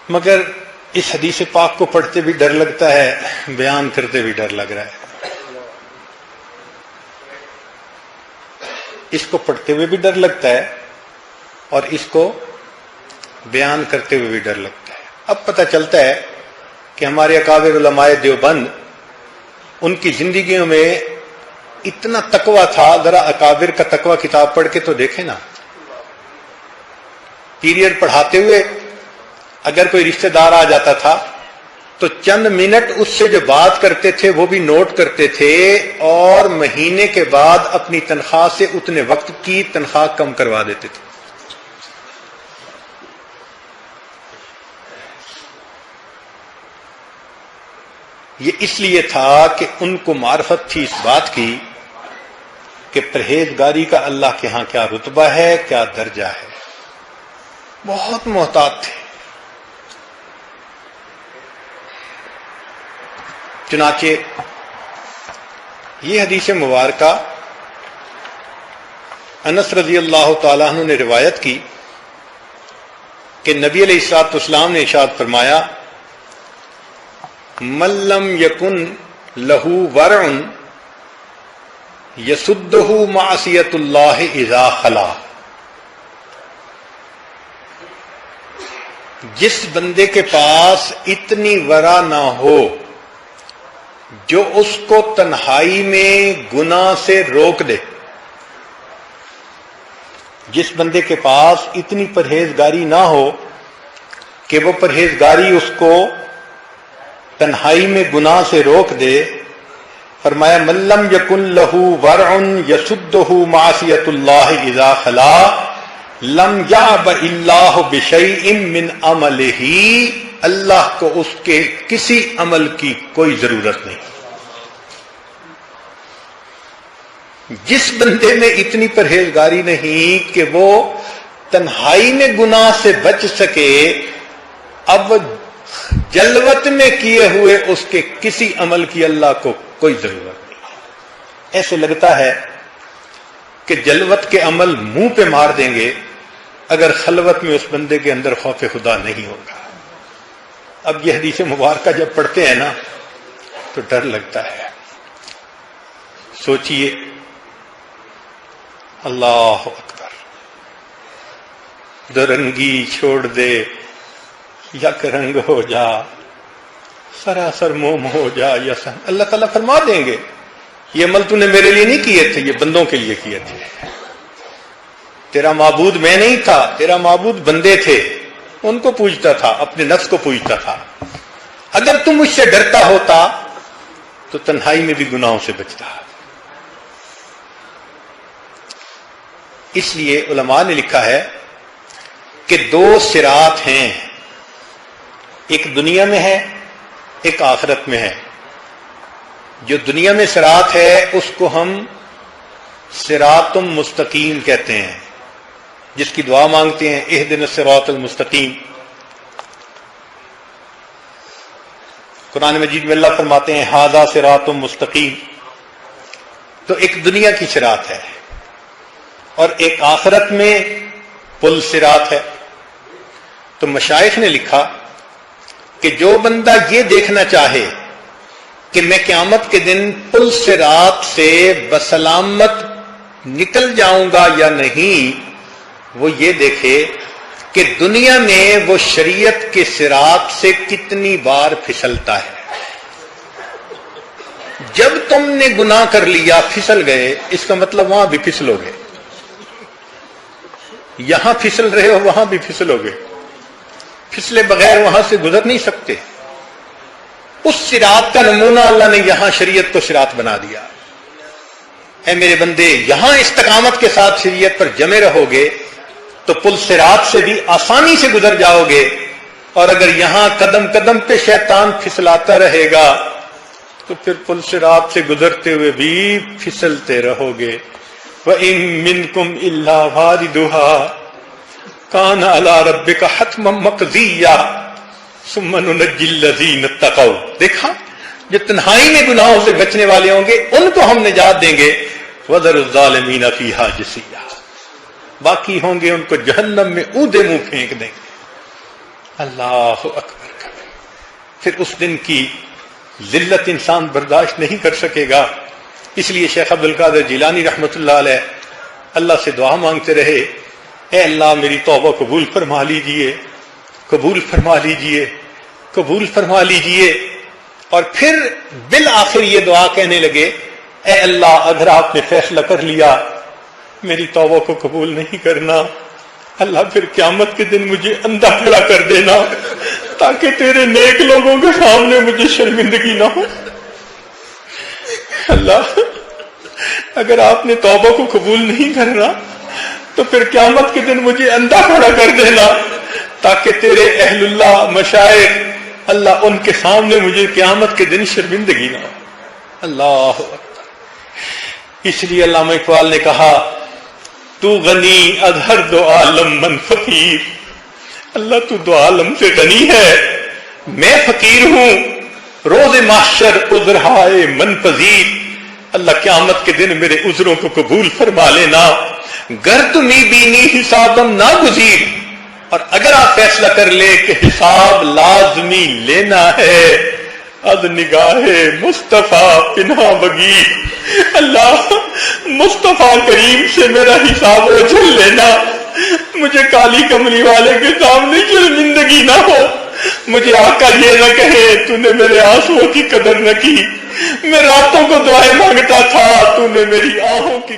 مگر اس حدیث پاک کو پڑھتے بھی ڈر لگتا ہے، بیان کرتے بھی ڈر لگ رہا ہے۔ اس کو پڑھتے ہوئے بھی ڈر لگتا ہے اور اس کو بیان کرتے ہوئے بھی ڈر لگتا ہے۔ اب پتہ چلتا ہے کہ ہمارے اکابر علماء دیوبند، ان کی زندگیوں میں اتنا تقویٰ تھا، ذرا اکابر کا تقویٰ کتاب پڑھ کے تو دیکھیں نا۔ پیریڈ پڑھاتے ہوئے اگر کوئی رشتہ دار آ جاتا تھا تو چند منٹ اس سے جو بات کرتے تھے وہ بھی نوٹ کرتے تھے، اور مہینے کے بعد اپنی تنخواہ سے اتنے وقت کی تنخواہ کم کروا دیتے تھے۔ یہ اس لیے تھا کہ ان کو معرفت تھی اس بات کی کہ پرہیزگاری کا اللہ کے ہاں کیا رتبہ ہے، کیا درجہ ہے۔ بہت محتاط تھے۔ چنانچہ یہ حدیث مبارکہ انس رضی اللہ تعالیٰ عنہ نے روایت کی کہ نبی علیہ الصلوۃ والسلام نے ارشاد فرمایا، من لم یکن لہ ورع یسدہ معصیۃ اللہ اذا خلا، جس بندے کے پاس اتنی ورع نہ ہو جو اس کو تنہائی میں گناہ سے روک دے، جس بندے کے پاس اتنی پرہیزگاری نہ ہو کہ وہ پرہیزگاری اس کو تنہائی میں گناہ سے روک دے، فرمایا من لم یکن لہ ورع یسدہ معصیۃ اللہ اذا خلا لم یعب اللہ بشیء من عملہ، اللہ کو اس کے کسی عمل کی کوئی ضرورت نہیں۔ جس بندے میں اتنی پرہیزگاری نہیں کہ وہ تنہائی میں گناہ سے بچ سکے، اب جلوت میں کیے ہوئے اس کے کسی عمل کی اللہ کو کوئی ضرورت نہیں۔ ایسے لگتا ہے کہ جلوت کے عمل منہ پہ مار دیں گے اگر خلوت میں اس بندے کے اندر خوف خدا نہیں ہوگا۔ اب یہ حدیث مبارکہ جب پڑھتے ہیں نا تو ڈر لگتا ہے۔ سوچئے، اللہ اکبر، درنگی چھوڑ دے، یک رنگ ہو جا، سراسر موم ہو جا، یسن، اللہ تعالیٰ فرما دیں گے یہ عمل تو نے میرے لیے نہیں کیے تھے، یہ بندوں کے لیے کیے تھے۔ تیرا معبود میں نہیں تھا، تیرا معبود بندے تھے، ان کو پوجتا تھا، اپنے نفس کو پوجتا تھا۔ اگر تم مجھ سے ڈرتا ہوتا تو تنہائی میں بھی گناہوں سے بچتا۔ اس لیے علماء نے لکھا ہے کہ دو صراط ہیں، ایک دنیا میں ہے، ایک آخرت میں ہے۔ جو دنیا میں صراط ہے اس کو ہم صراط مستقیم کہتے ہیں، جس کی دعا مانگتے ہیں اہدنا الصراط المستقیم۔ قرآن مجید میں اللہ فرماتے ہیں ھذا صراط مستقیم۔ تو ایک دنیا کی صراط ہے اور ایک آخرت میں پل صراط ہے۔ تو مشائخ نے لکھا کہ جو بندہ یہ دیکھنا چاہے کہ میں قیامت کے دن پل صراط سے بسلامت نکل جاؤں گا یا نہیں، وہ یہ دیکھے کہ دنیا میں وہ شریعت کے صراط سے کتنی بار پھسلتا ہے۔ جب تم نے گناہ کر لیا، پھسل گئے، اس کا مطلب وہاں بھی پھسلو گے، یہاں پھسل رہے ہو وہاں بھی پھسلو گے، پھسلے بغیر وہاں سے گزر نہیں سکتے۔ اس صراط کا نمونہ اللہ نے یہاں شریعت کو صراط بنا دیا۔ اے میرے بندے، یہاں استقامت کے ساتھ شریعت پر جمے رہو گے تو پل صراط سے بھی آسانی سے گزر جاؤ گے، اور اگر یہاں قدم قدم پہ شیطان پھسلاتا رہے گا تو پھر پل صراط سے گزرتے ہوئے بھی پھسلتے رہو گے۔ وَإِن مِّنكُمْ إِلَّا وَارِدُهَا كَانَ عَلَىٰ رَبِّكَ حَتْمًا مَّقْضِيًّا ثُمَّ نُنَجِّي الَّذِينَ اتَّقَوْا۔ دیکھا، جو تنہائی میں گناہوں سے بچنے والے ہوں گے ان کو ہم نجات دیں گے۔ وَذَرُ الظَّالِمِينَ فِيهَا جِثِيًّا، باقی ہوں گے ان کو جہنم میں اودے منہ پھینک دیں گے۔ اللہ اکبر. پھر اس دن کی ذلت انسان برداشت نہیں کر سکے گا. اس لیے شیخ عبد القادر جیلانی رحمۃ اللہ علیہ اللہ سے دعا مانگتے رہے، اے اللہ میری توبہ قبول فرما لیجئے، قبول فرما لیجئے، قبول فرما لیجئے. اور پھر بالآخر یہ دعا کہنے لگے، اے اللہ اگر آپ نے فیصلہ کر لیا میری توبہ کو قبول نہیں کرنا، اللہ پھر قیامت کے دن مجھے اندھا کھڑا کر دینا تاکہ تیرے نیک لوگوں کے سامنے مجھے شرمندگی نہ ہو. اللہ اگر آپ نے توبہ کو قبول نہیں کرنا تو پھر قیامت کے دن مجھے اندھا کھڑا کر دینا تاکہ تیرے اہل اللہ مشائخ اللہ ان کے سامنے مجھے قیامت کے دن شرمندگی نہ ہو. اللہ اکبر. اس لیے علامہ اقبال نے کہا، تو غنی اظہر دو عالم من فقیر. اللہ تو دو عالم سے غنی ہے، میں فقیر ہوں. روز محشر عذرہائے من پذیر. اللہ قیامت کے دن میرے عذروں کو قبول فرما لینا. گر تمہیں بینی حسابم نہ گزیر. اور اگر آپ فیصلہ کر لے کہ حساب لازمی لینا ہے، از نگاہ مصطفیٰ پنہا بگیر. اللہ مصطفیٰ کریم سے میرا حساب اچھل لینا، مجھے کالی کملی والے کے سامنے شرمندگی نہ ہو. مجھے آقا یہ نہ کہے تو نے میرے آنسوؤں کی قدر نہ کی، میں راتوں کو دعائیں مانگتا تھا تو نے میری آہوں کی